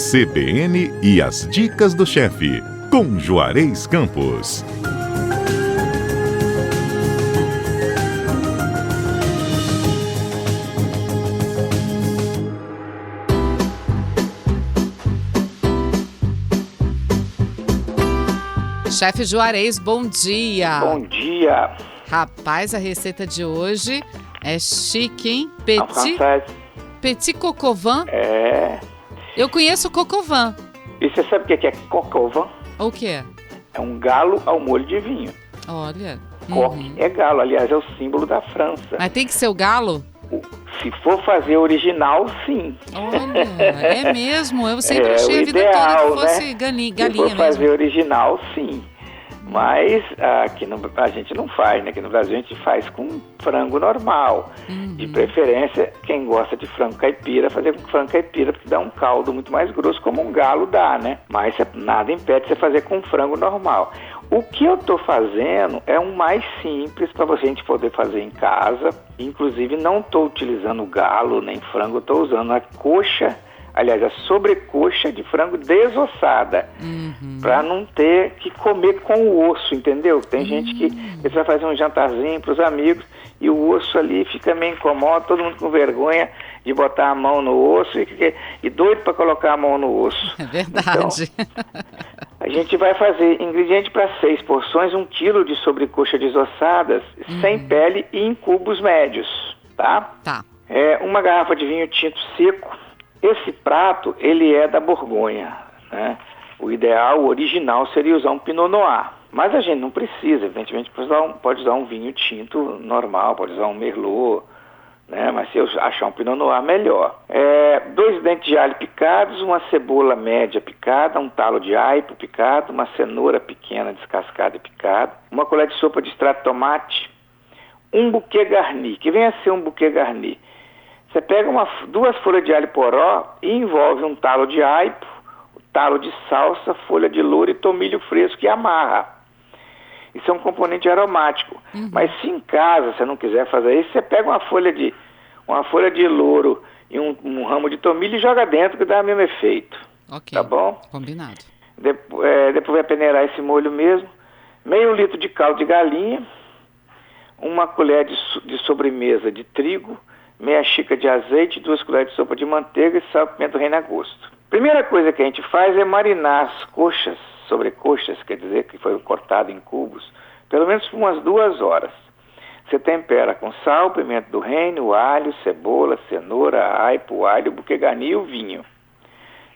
CBN e as dicas do chefe, com Juarez Campos. Chefe Juarez, bom dia. Bom dia. Rapaz, a receita de hoje é chique, hein? Petit coq au vin. É. Eu conheço o coq au vin. E você sabe o que é coq au vin? O que é? É um galo ao molho de vinho. Olha. Coq é galo, aliás, é o símbolo da França. Mas tem que ser o galo? Se for fazer original, sim. Olha, é mesmo. Eu sempre achei a vida ideal, toda que fosse né? galinha Se for mesmo. fazer original, sim. Mas aqui a gente não faz, né? Aqui no Brasil a gente faz com frango normal. De preferência, quem gosta de frango caipira, fazer com frango caipira, porque dá um caldo muito mais grosso, como um galo dá, né? Mas nada impede você fazer com frango normal. O que eu estou fazendo é um mais simples para a gente poder fazer em casa. Inclusive, não estou utilizando galo nem frango, estou usando a coxa, aliás, a sobrecoxa de frango desossada, para não ter que comer com o osso, entendeu? Tem gente que você vai fazer um jantarzinho para os amigos e o osso ali fica meio incômodo, todo mundo com vergonha de botar a mão no osso e doido para colocar a mão no osso. É verdade. Então, a gente vai fazer ingrediente para 6 porções, 1 quilo de sobrecoxa desossadas, sem pele e em cubos médios, tá? Tá. Uma garrafa de vinho tinto seco. Esse prato, ele é da Borgonha, né? O ideal, o original, seria usar um Pinot Noir. Mas a gente não precisa, evidentemente, pode usar um vinho tinto normal, pode usar um Merlot, né? Mas se eu achar um Pinot Noir, melhor. 2 dentes de alho picados, uma cebola média picada, um talo de aipo picado, uma cenoura pequena descascada e picada, uma colher de sopa de extrato de tomate, um buquê garni, que vem a ser um buquê garni. Você pega 2 folhas de alho poró e envolve um talo de aipo, talo de salsa, folha de louro e tomilho fresco e amarra. Isso é um componente aromático. Mas se em casa você não quiser fazer isso, você pega uma folha de louro e um ramo de tomilho e joga dentro, que dá o mesmo efeito. Ok. Tá bom? Combinado. Depois vai peneirar esse molho mesmo. Meio litro de caldo de galinha, uma colher de sobremesa de trigo, meia xícara de azeite, 2 colheres de sopa de manteiga e sal, pimenta do reino a gosto. Primeira coisa que a gente faz é marinar as coxas, sobrecoxas, quer dizer, que foi cortado em cubos, pelo menos por umas 2 horas. Você tempera com sal, pimenta do reino, alho, cebola, cenoura, aipo, alho, buquê garni e o vinho.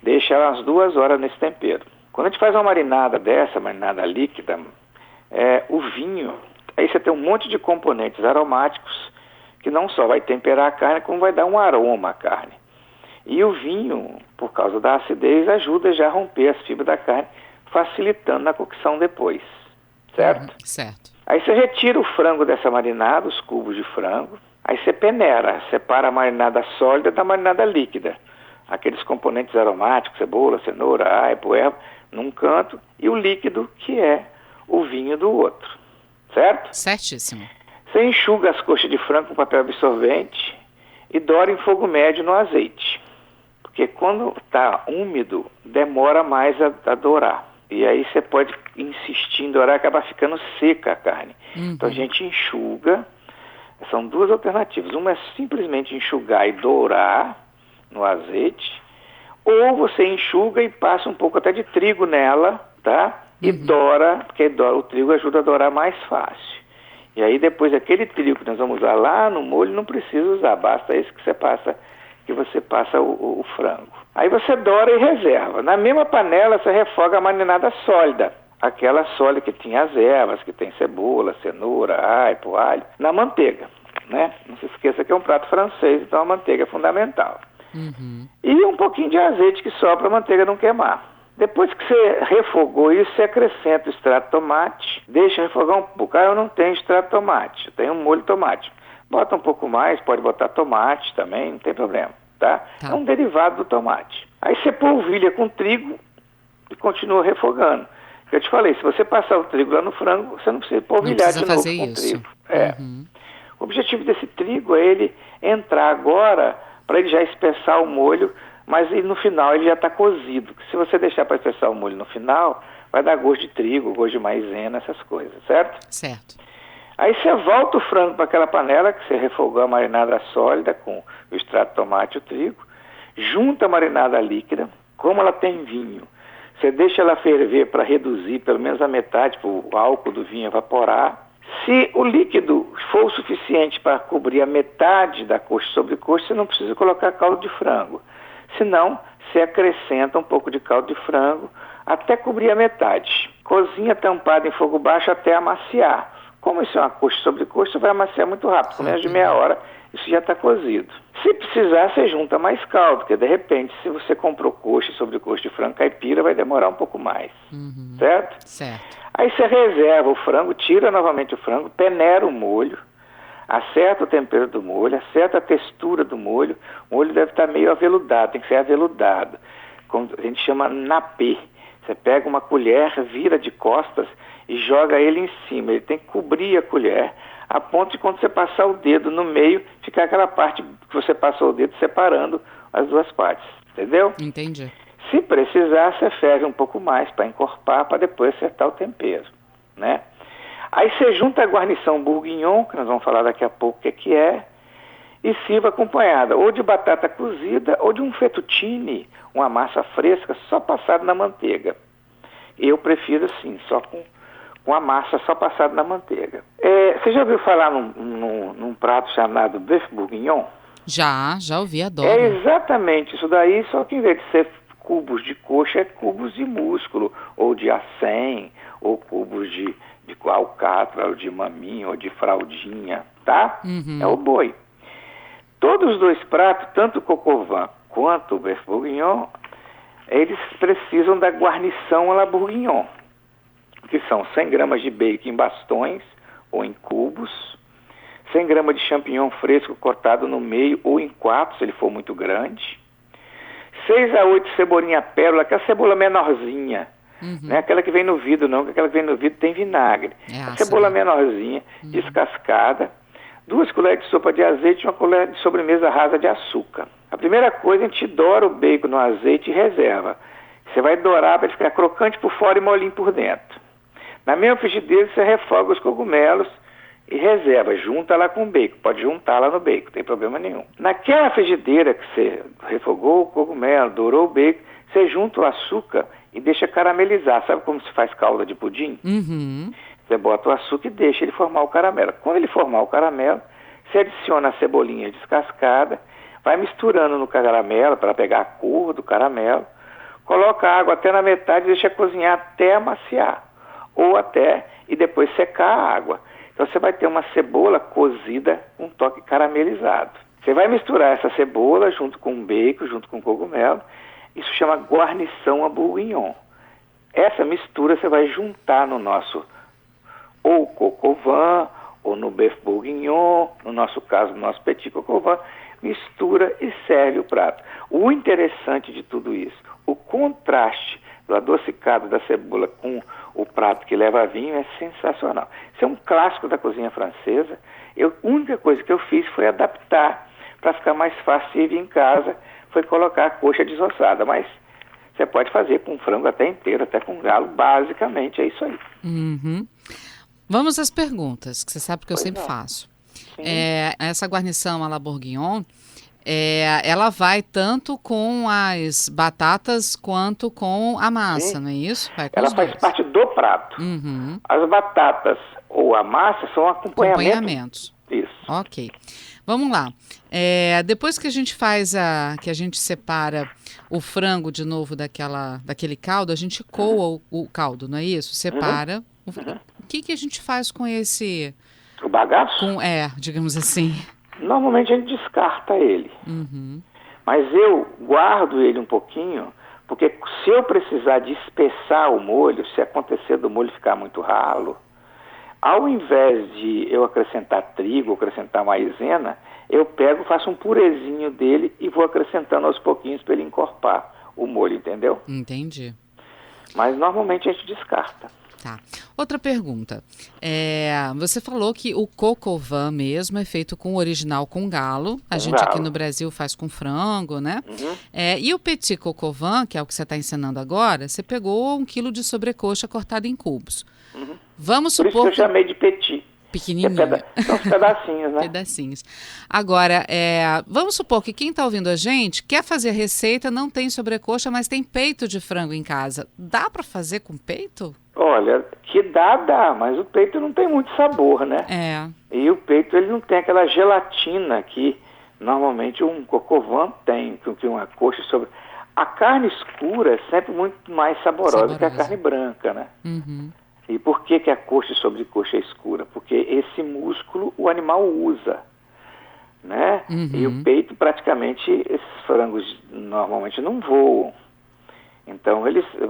Deixa ela umas 2 horas nesse tempero. Quando a gente faz uma marinada dessa, marinada líquida, o vinho, aí você tem um monte de componentes aromáticos que não só vai temperar a carne, como vai dar um aroma à carne. E o vinho, por causa da acidez, ajuda já a romper as fibras da carne, facilitando na cocção depois, certo? Certo. Aí você retira o frango dessa marinada, os cubos de frango, aí você peneira, separa a marinada sólida da marinada líquida. Aqueles componentes aromáticos, cebola, cenoura, aipo, erva, num canto, e o líquido, que é o vinho, do outro, certo? Certíssimo. Você enxuga as coxas de frango com papel absorvente e doura em fogo médio no azeite. Porque quando está úmido, demora mais a dourar. E aí você pode insistir em dourar e acaba ficando seca a carne. Então a gente enxuga. São 2 alternativas. Uma é simplesmente enxugar e dourar no azeite. Ou você enxuga e passa um pouco até de trigo nela, tá? E doura, porque o trigo ajuda a dourar mais fácil. E aí depois aquele trigo que nós vamos usar lá no molho não precisa usar, basta esse que você passa o frango. Aí você doura e reserva. Na mesma panela você refoga a marinada sólida, aquela sólida que tem as ervas, que tem cebola, cenoura, aipo, alho, na manteiga, né? Não se esqueça que é um prato francês, então a manteiga é fundamental. E um pouquinho de azeite que só para a manteiga não queimar. Depois que você refogou isso, você acrescenta o extrato de tomate, deixa refogar um pouco. Eu não tenho extrato de tomate, eu tenho um molho de tomate. Bota um pouco mais, pode botar tomate também, não tem problema, tá? É um derivado do tomate. Aí você polvilha com trigo e continua refogando. Eu te falei, se você passar o trigo lá no frango, você não precisa polvilhar de novo com trigo. O objetivo desse trigo é ele entrar agora, para ele já espessar o molho, mas no final ele já está cozido. Se você deixar para espessar o molho no final, vai dar gosto de trigo, gosto de maisena, essas coisas, certo? Certo. Aí você volta o frango para aquela panela que você refogou a marinada sólida com o extrato de tomate e o trigo, junta a marinada líquida, como ela tem vinho, você deixa ela ferver para reduzir pelo menos a metade, para o álcool do vinho evaporar. Se o líquido for o suficiente para cobrir a metade da coxa sobre coxa, você não precisa colocar caldo de frango. Senão, você acrescenta um pouco de caldo de frango até cobrir a metade. Cozinha tampada em fogo baixo até amaciar. Como isso é uma coxa sobre coxa, vai amaciar muito rápido. Com menos de meia hora, isso já está cozido. Se precisar, você junta mais caldo, porque de repente, se você comprou coxa sobre coxa de frango caipira, vai demorar um pouco mais. Certo? Certo. Aí você reserva o frango, tira novamente o frango, peneira o molho, acerta o tempero do molho, acerta a textura do molho. O molho deve estar meio aveludado, tem que ser aveludado. Como a gente chama napê. Você pega uma colher, vira de costas e joga ele em cima. Ele tem que cobrir a colher, a ponto de quando você passar o dedo no meio, ficar aquela parte que você passou o dedo separando as duas partes. Entendeu? Entendi. Se precisar, você ferve um pouco mais para encorpar, para depois acertar o tempero, né? Aí você junta a guarnição bourguignon, que nós vamos falar daqui a pouco o que é, e sirva acompanhada ou de batata cozida ou de um fettuccine, uma massa fresca, só passada na manteiga. Eu prefiro assim, só com a massa só passada na manteiga. Você já ouviu falar num prato chamado bœuf bourguignon? Já ouvi, adoro. É exatamente isso daí, só que em vez de ser cubos de coxa, é cubos de músculo, ou de acém, ou cubos de alcatra, ou de maminho, ou de fraldinha, tá? É o boi. Todos os dois pratos, tanto o coq au vin quanto o bœuf bourguignon, eles precisam da guarnição à la bourguignon, que são 100 gramas de bacon em bastões ou em cubos, 100 gramas de champignon fresco cortado no meio ou em quatro, se ele for muito grande, 6 a 8 cebolinha pérola, aquela cebola menorzinha, não é aquela que vem no vidro não, porque aquela que vem no vidro tem vinagre. A cebola menorzinha, descascada, 2 colheres de sopa de azeite e 1 colher de sobremesa rasa de açúcar. A primeira coisa, a gente doura o bacon no azeite e reserva. Você vai dourar para ele ficar crocante por fora e molinho por dentro. Na mesma frigideira, você refoga os cogumelos e reserva, junta lá com o bacon. Pode juntar lá no bacon, não tem problema nenhum. Naquela frigideira que você refogou o cogumelo, dourou o bacon, você junta o açúcar e deixa caramelizar. Sabe como se faz calda de pudim? Você bota o açúcar e deixa ele formar o caramelo. Quando ele formar o caramelo, você adiciona a cebolinha descascada, vai misturando no caramelo para pegar a cor do caramelo, coloca a água até na metade e deixa cozinhar até amaciar, ou até e depois secar a água. Então você vai ter uma cebola cozida com um toque caramelizado. Você vai misturar essa cebola junto com o bacon, junto com o cogumelo. Isso chama guarnição à bourguignon. Essa mistura você vai juntar no nosso ou coq au vin, ou no bœuf bourguignon, no nosso caso, no nosso petit coq au vin, mistura e serve o prato. O interessante de tudo isso, o contraste do adocicado da cebola com o prato que leva vinho é sensacional. Isso é um clássico da cozinha francesa. A única coisa que eu fiz foi adaptar para ficar mais fácil servir em casa, foi colocar a coxa desossada, mas você pode fazer com frango até inteiro, até com galo, basicamente é isso aí. Vamos às perguntas, que você sabe que eu sempre faço. Essa guarnição à la bourguignon, ela vai tanto com as batatas quanto com a massa, não é isso? Vai com ela faz parte do prato. As batatas ou a massa são acompanhamentos. Isso. Ok. Vamos lá. Depois que a gente faz que a gente separa o frango de novo daquele caldo, a gente coa o caldo, não é isso? Separa. O que a gente faz com esse... O bagaço? Digamos assim. Normalmente a gente descarta ele. Mas eu guardo ele um pouquinho, porque se eu precisar de espessar o molho, se acontecer do molho ficar muito ralo, ao invés de eu acrescentar trigo, acrescentar maisena, eu faço um purezinho dele e vou acrescentando aos pouquinhos para ele encorpar o molho, entendeu? Entendi. Mas normalmente a gente descarta. Tá. Outra pergunta. Você falou que o coq au vin mesmo é feito com o original com galo. A gente aqui no Brasil faz com frango, né? Uhum. E o petit coq au vin, que é o que você está ensinando agora, você pegou 1 quilo de sobrecoxa cortada em cubos. Uhum. Vamos Por isso supor que eu chamei de petit. pequenininho. São os pedacinhos, né? Pedacinhos. Agora, vamos supor que quem está ouvindo a gente quer fazer a receita, não tem sobrecoxa, mas tem peito de frango em casa. Dá para fazer com peito? Olha, que dá, mas o peito não tem muito sabor, né? E o peito, ele não tem aquela gelatina que normalmente um coq au vin tem, que uma coxa sobre... A carne escura é sempre muito mais saborosa que a carne branca, né? Uhum. E por que a coxa sobre coxa é escura? Porque esse músculo o animal usa, né? Uhum. E o peito, praticamente, esses frangos normalmente não voam. Então,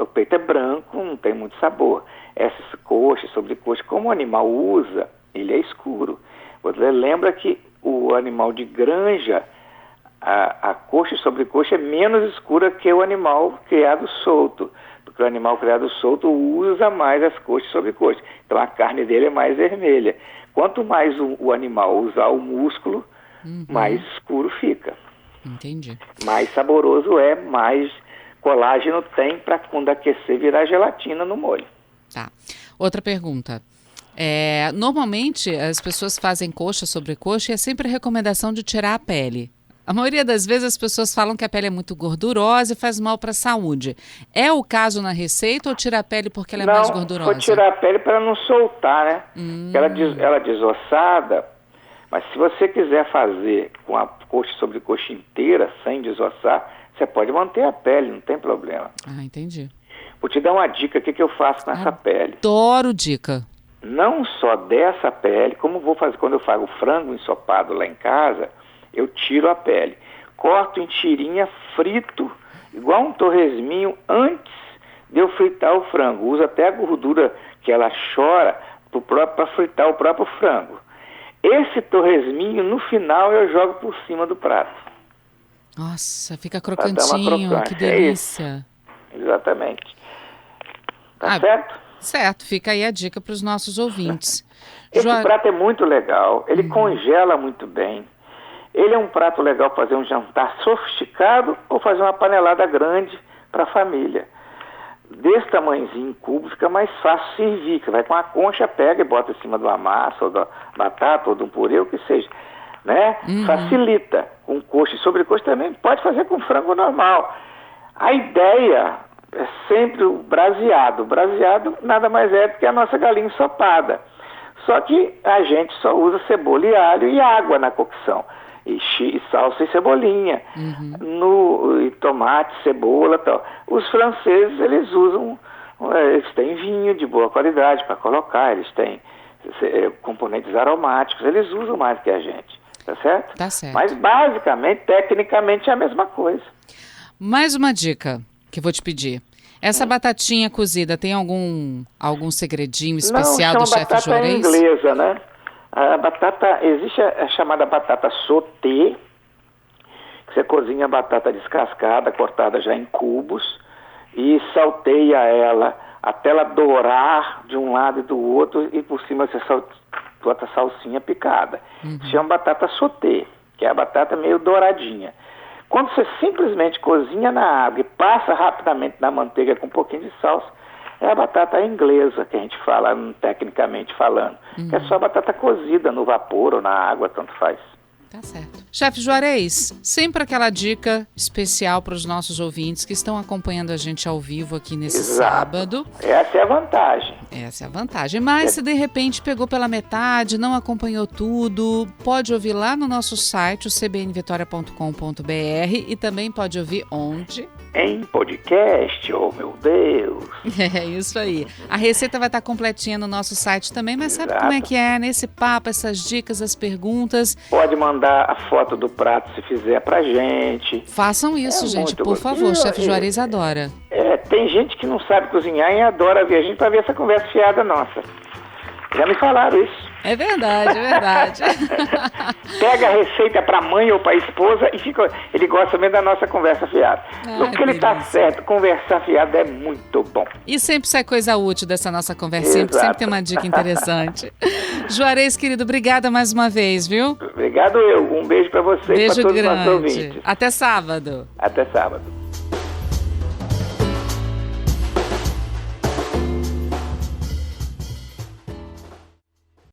o peito é branco, não tem muito sabor. Essas coxas, sobrecoxa, como o animal usa, ele é escuro. Você lembra que o animal de granja, a coxa e sobrecoxa é menos escura que o animal criado solto. Porque o animal criado solto usa mais as coxas e sobrecoxa. Então, a carne dele é mais vermelha. Quanto mais o animal usar o músculo, mais escuro fica. Entendi. Mais saboroso é, mais colágeno tem para quando aquecer virar gelatina no molho. Tá. Outra pergunta. Normalmente as pessoas fazem coxa sobre coxa e é sempre a recomendação de tirar a pele. A maioria das vezes as pessoas falam que a pele é muito gordurosa e faz mal para a saúde. É o caso na receita ou tira a pele porque ela é mais gordurosa? Não, vou tirar a pele para não soltar, né? Ela desossada, mas se você quiser fazer com a coxa sobre coxa inteira, sem desossar, você pode manter a pele, não tem problema. Ah, entendi. Vou te dar uma dica, o que eu faço com essa pele. Adoro dica. Não só dessa pele, como vou fazer quando eu faço frango ensopado lá em casa, eu tiro a pele. Corto em tirinha, frito, igual um torresminho, antes de eu fritar o frango. Uso até a gordura que ela chora para fritar o próprio frango. Esse torresminho, no final, eu jogo por cima do prato. Nossa, fica crocantinho, que delícia. Exatamente. Tá certo? Certo, fica aí a dica para os nossos ouvintes. Esse prato é muito legal, ele congela muito bem. Ele é um prato legal para fazer um jantar sofisticado ou fazer uma panelada grande para a família. Desse tamanhozinho em cubo fica mais fácil servir. Você vai com a concha, pega e bota em cima de uma massa, ou da batata, ou de um purê, o que seja. Né? Facilita. Com coxa e sobrecoxa também pode fazer com frango normal. A ideia é sempre o braseado. O braseado nada mais é do que a nossa galinha ensopada. Só que a gente só usa cebola e alho e água na cocção. E salsa e cebolinha, e tomate, cebola e tal. Os franceses, eles têm vinho de boa qualidade para colocar, eles têm componentes aromáticos, eles usam mais que a gente, tá certo? Tá certo. Mas basicamente, tecnicamente, é a mesma coisa. Mais uma dica que eu vou te pedir. Essa batatinha cozida tem algum segredinho especial do chefe Juarez? Não, chama batata inglesa, né? A batata, existe a chamada batata sauté, que você cozinha a batata descascada, cortada já em cubos, e salteia ela até ela dourar de um lado e do outro, e por cima você bota a salsinha picada. Se chama batata sauté, que é a batata meio douradinha. Quando você simplesmente cozinha na água e passa rapidamente na manteiga com um pouquinho de salsa, é a batata inglesa que a gente fala, tecnicamente falando. Que é só batata cozida no vapor ou na água, tanto faz. Tá certo. Chefe Juarez, sempre aquela dica especial para os nossos ouvintes que estão acompanhando a gente ao vivo aqui nesse sábado. Essa é a vantagem. Essa é a vantagem. Mas se de repente pegou pela metade, não acompanhou tudo, pode ouvir lá no nosso site, o cbnvitoria.com.br, e também pode ouvir onde? Em podcast, oh meu Deus! É isso aí. A receita vai estar completinha no nosso site também, mas sabe como é que é? Nesse papo, essas dicas, as perguntas. Pode mandar a foto do prato se fizer pra gente. Façam isso, gente, por favor. O chefe Juarez adora. Tem gente que não sabe cozinhar e adora ver a gente pra ver essa conversa fiada nossa. Já me falaram isso. É verdade, é verdade. Pega a receita para a mãe ou para a esposa e ele gosta mesmo da nossa conversa fiada. Porque ele está certo, conversar fiada é muito bom. E sempre sai coisa útil dessa nossa conversinha, porque sempre tem uma dica interessante. Juarez, querido, obrigada mais uma vez, viu? Obrigado eu. Um beijo para você e para todos os nossos ouvintes. Até sábado. Até sábado.